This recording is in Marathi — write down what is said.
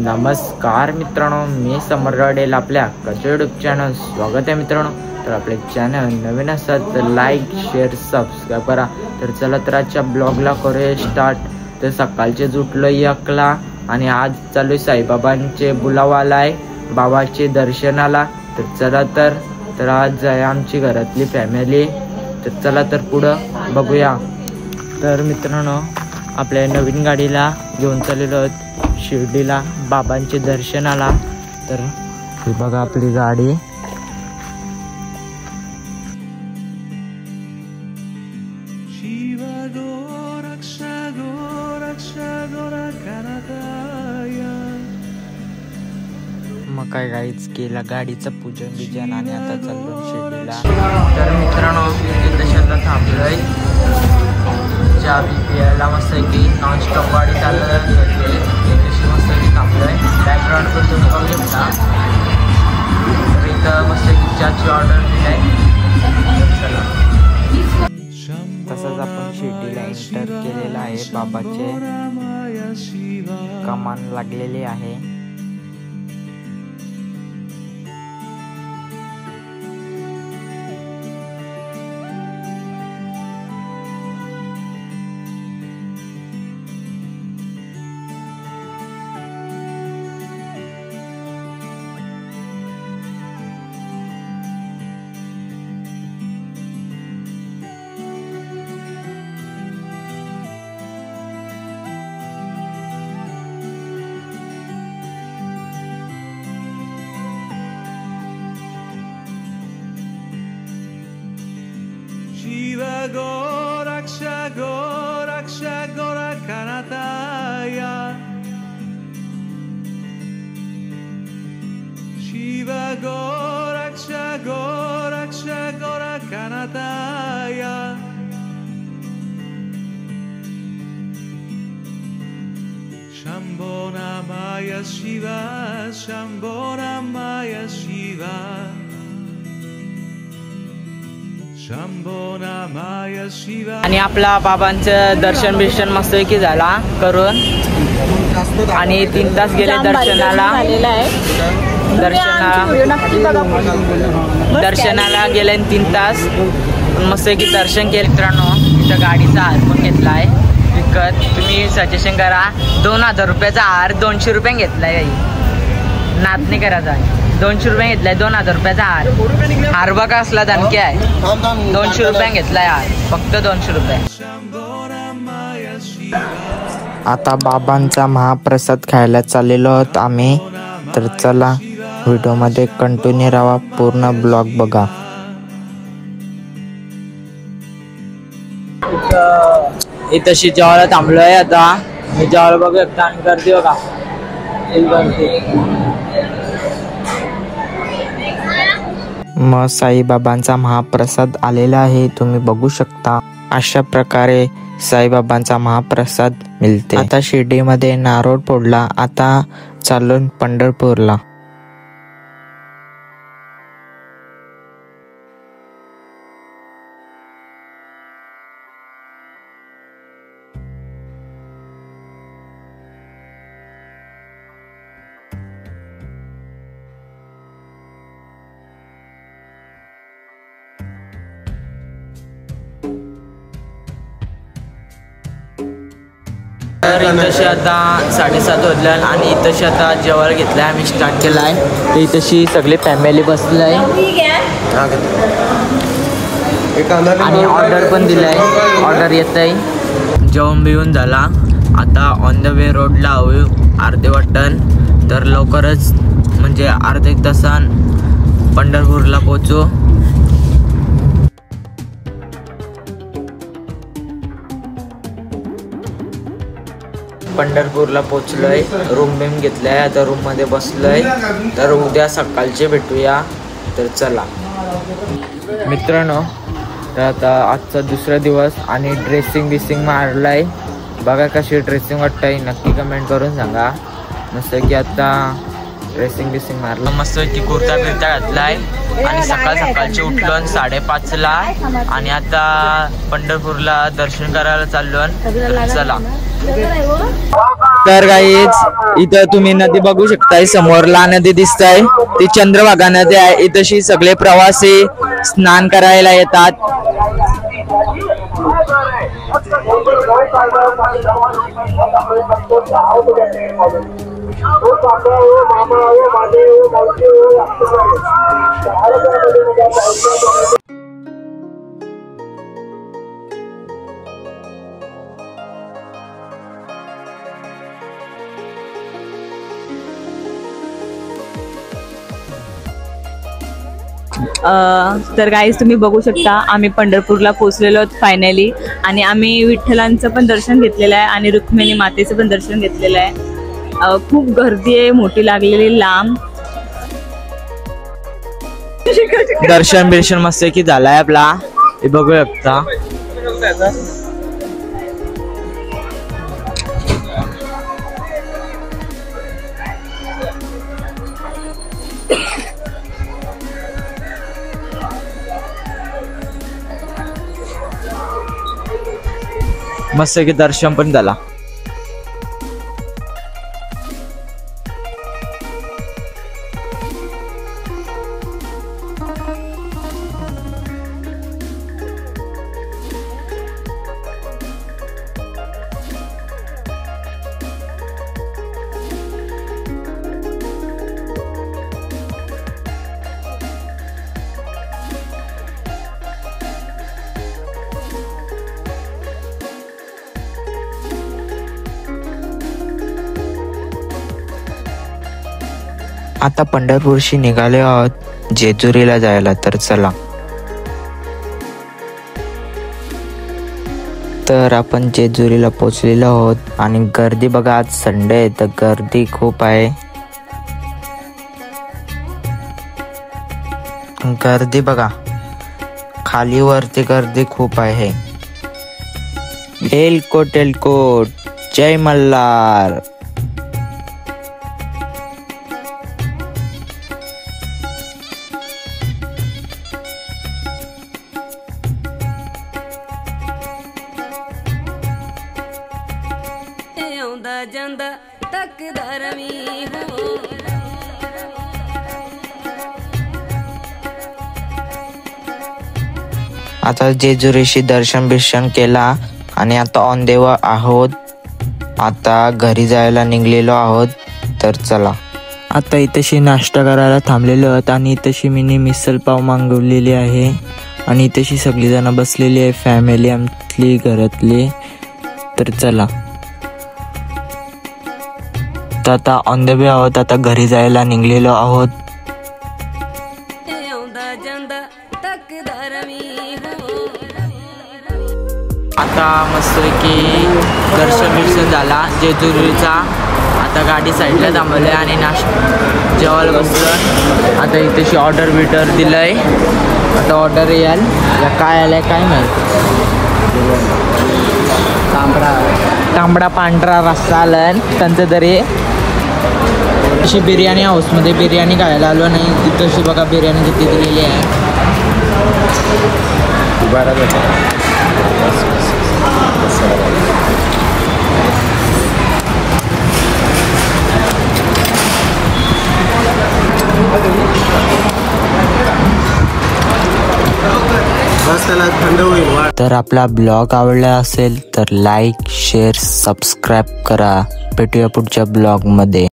नमस्कार मित्रांनो, मी समर रडेल आपल्या कचो यूट्यूब चॅनल स्वागत आहे मित्रांनो। तर आपले चॅनल नवीन असेल तर लाईक शेअर सबस्क्राईब करा। तर चला तर आजच्या ब्लॉगला करूया स्टार्ट। तर सकाळचे उठलो 1ला आणि आज चालू साईबाबांचे बुलावा आहे बाबाचे दर्शनाला। तर चला तर आज आहे आमची घरातली फॅमिली। तर चला तर पुढं बघूया। तर मित्रांनो आपल्या नवीन गाडीला घेऊन चाललेलो आहोत शिर्डीला बाबांचे दर्शनाला। तर ही बघा आपली गाडी। मग काय गाईच केला गाडीचं पूजन बिजन आणि आता चाललो शिर्डीला। तर मित्रांनो इथे शेतात थांबलोय चाबी प्यायला मस्त की नॉन स्टॉप गाडी चालत तशी मस्त की थांबलोय। बॅकग्राऊंड पण तुम्ही बघू शकता। तर इथं मस्त की चहाची ऑर्डर दिली आहे। तसंच आपण शिर्डीला एंटर केलेला आहे। बाबाचे कमान लागलेली आहे। Shiva Goraksha Goraksha Gorakanataya Shiva Goraksha Goraksha Gorakanataya Shambho Namaya Shiva Shambho Namaya Shiva आणि आपला बाबांचं दर्शन बिर्शन मस्त की झाला करून आणि 3 तास गेले दर्शनाला गेले 3 तास मस्त की दर्शन केले। मित्रांनो इथं गाडीचा हार पण घेतला आहे विकत। तुम्ही सजेशन करा 2000 रुपयाचा हार 200 रुपये घेतलाय। नाद नाही करायचा। 200 रुपये घेतलाय 2000 रुपयाचा हार बघा असला धनके आहे। 200 रुपये घेतलाय हार फक्त 200 रुपये। आता बाबांचा महाप्रसाद खायला चाललेलो आहोत आम्ही। तर चला व्हिडिओमध्ये कंटिन्यू राहा, पूर्ण ब्लॉग बघा। इथं जेवायला थांबलोय आता मी जेवायला बघू शकता आणि गर्दी बघा। मग साईबाबांचा महाप्रसाद आलेला आहे तुम्ही बघू शकता। अशा प्रकारे साईबाबांचा महाप्रसाद मिळते। आता शिर्डीमध्ये नारोड फोडला, आता चाललो पंढरपूरला। तर इथंशी आता 7:30 वाजले आणि इथंशी आता जेवायला घेतलं आहे आम्ही स्टार्ट केला आहे। तर इथंशी सगळी फॅमिली बसली आहे आणि ऑर्डर पण दिला आहे। ऑर्डर येत आहे। जेवण बिवून झाला आता ऑन द वे रोडला हवं अर्धे वाटण। तर लवकरच म्हणजे अर्धा 1 तासात पंढरपूरला पोहोचू। पंढरपूरला पोहोचलोय, रूम बिम घेतलाय, आता रूम मध्ये बसलोय। तर उद्या सकाळचे भेटूया। तर चला मित्रांनो, तर आता आजचा दुसरा दिवस आणि ड्रेसिंग मारलाय बघा। कशी ड्रेसिंग वाटतंय नक्की कमेंट करून सांगा। मस्त की आता ड्रेसिंग मारलं मस्त की कुर्ता बिर्ता घातलाय आणि सकाळचे उठलो 5:30ला आणि आता पंढरपूरला दर्शन करायला चाललो। चला तर गाईज इथं तुम्ही नदी बघू शकताय, समोरला नदी दिसताय ती चंद्रभागा नदी आहे. इथशी सगळे प्रवासी स्नान करायला येतात. तर गाईज तुम्ही बघू शकता आम्ही पंढरपूरला पोहोचलेलो आहोत फायनली. आणि आम्ही विठ्ठलांचं पण दर्शन घेतलेलं आहे आणि रुक्मिणी मातेचं पण दर्शन घेतलेलं आहे. खूप गर्दी आहे, मोठी लागलेली लांब. दर्शन बिर्शन मस्त की झालाय आपला, हे बघू शकता. मस्त की दर्शन पण झाला. आता पंढरपूरशी निघाले आहोत जेजुरीला जायला. तर चला. तर आपण जेजुरीला पोहोचलेलो आहोत आणि गर्दी बघा, आज संडे आहे तर गर्दी खूप आहे. गर्दी बघा, खाली वरती गर्दी खूप आहे. एलकोट एलकोट, जय मल्हार. ਜਾਂਦਾ ਤੱਕਦਾ ਰਵੀ ਹੋ आता जेजुरीशी दर्शन बिर्शन केला आणि आता ऑन द वे आहोत. आता घरी जायला निघलेलो आहोत. तर चला. आता इथेशी नाश्ता करायला थांबलेलो आहोत आणि इथेशी मिनी मिसल पाव मागवलेली आहे आणि इथेशी सगळी जण बसलेली आहे, फॅमिली आमची घरातली. तर चला. तर आता ऑन द वे आहोत, आता घरी जायला निघलेलो आहोत. आता मस्त की दर्शन बिर्शन झाला जेजुरीचा. आता गाडी साईडला थांबवली आणि नाश्ता जेवायला बसलं. आता इथेशी ऑर्डर बिर्डर दिलंय, आता ऑर्डर याल काय आलंय काय माहिती. तांबडा पांढरा रस्सा आलाय त्यांचं तरी. अशी बिर्याणी हाऊसमध्ये बिर्याणी खायला आलो नाही, तिथं अशी बघा बिर्याणी किती दिलेली आहे. तर आपला ब्लॉग आवडला असेल तर लाईक शेअर सबस्क्राईब करा. भेटूया पुढच्या ब्लॉग मध्ये.